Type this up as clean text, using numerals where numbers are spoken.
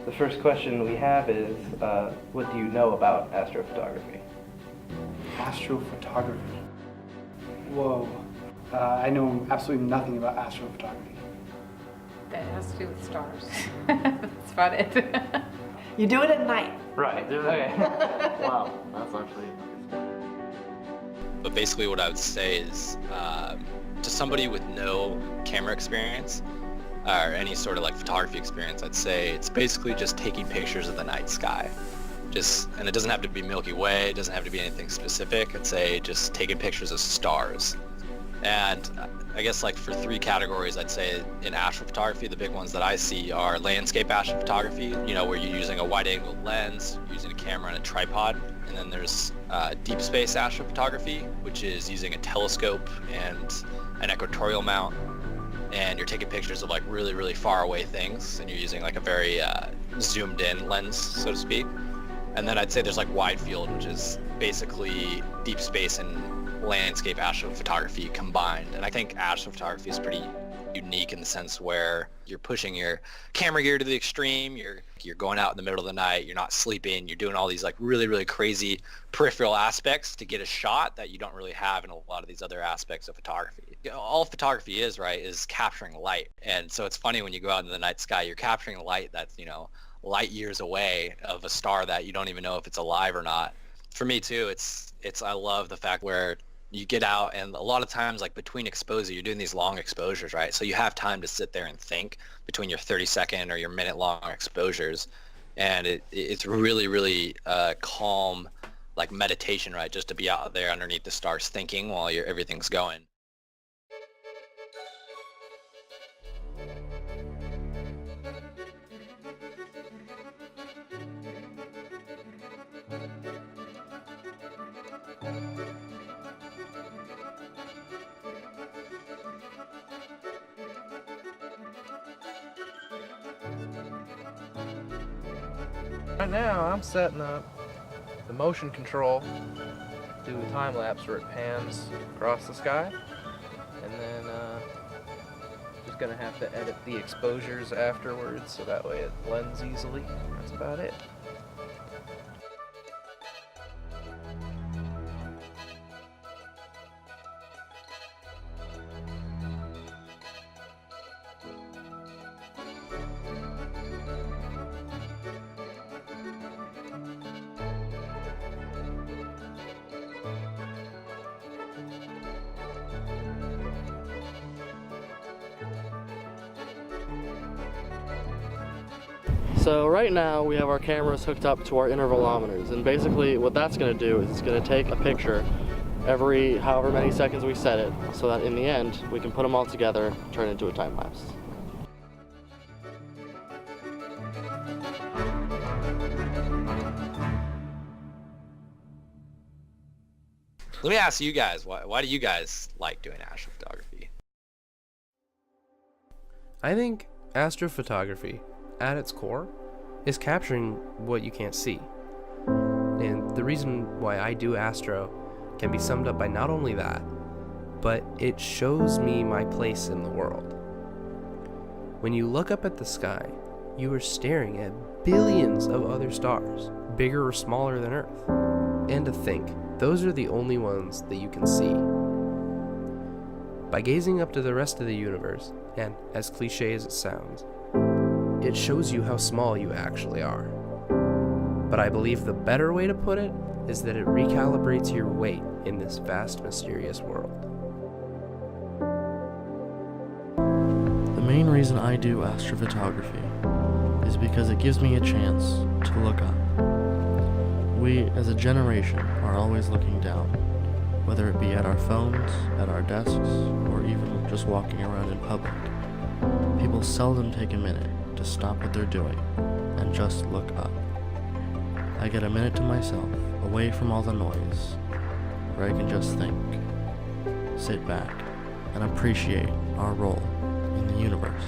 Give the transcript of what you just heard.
The first question we have is, what do you know about astrophotography? Astrophotography. Whoa. I know absolutely nothing about astrophotography. That has to do with stars. That's about it. You do it at night. Right. Okay. Wow, that's actually. But basically what I would say is, to somebody with no camera experience, or any sort of like photography experience, I'd say it's basically just taking pictures of the night sky. And it doesn't have to be Milky Way, it doesn't have to be anything specific. I'd say just taking pictures of stars. And I guess like for three categories, I'd say in astrophotography, the big ones that I see are landscape astrophotography, where you're using a wide-angle lens, using a camera and a tripod. And then there's deep space astrophotography, which is using a telescope and an equatorial mount. And you're taking pictures of like really, really far away things, and you're using like a very zoomed in lens, so to speak. And then I'd say there's like wide field, which is basically deep space and landscape astrophotography combined. And I think astrophotography is pretty unique in the sense where you're pushing your camera gear to the extreme, you're going out in the middle of the night, you're not sleeping, you're doing all these like really, really crazy peripheral aspects to get a shot that you don't really have in a lot of these other aspects of photography. All photography is, right, is capturing light. And so it's funny when you go out in the night sky, you're capturing light that's, light years away of a star that you don't even know if it's alive or not. For me too, I love the fact where you get out, and a lot of times like between exposure, you're doing these long exposures, right? So you have time to sit there and think between your 30-second or your minute-long exposures. And it's really, really calm, like meditation, right? Just to be out there underneath the stars thinking while everything's going. Right now, I'm setting up the motion control, do a time lapse where it pans across the sky, and then just gonna have to edit the exposures afterwards so that way it blends easily. That's about it. So right now we have our cameras hooked up to our intervalometers, and basically what that's going to do is it's going to take a picture every however many seconds we set it, so that in the end we can put them all together, turn it into a time lapse. Let me ask you guys, why do you guys like doing astrophotography? I think astrophotography, at its core, is capturing what you can't see. And the reason why I do astro can be summed up by not only that, but it shows me my place in the world. When you look up at the sky, you are staring at billions of other stars, bigger or smaller than Earth. And to think, those are the only ones that you can see. By gazing up to the rest of the universe, and as cliche as it sounds, it shows you how small you actually are. But I believe the better way to put it is that it recalibrates your weight in this vast, mysterious world. The main reason I do astrophotography is because it gives me a chance to look up. We, as a generation, are always looking down, whether it be at our phones, at our desks, or even just walking around in public. People seldom take a minute to stop what they're doing and just look up. I get a minute to myself, away from all the noise, where I can just think, sit back, and appreciate our role in the universe.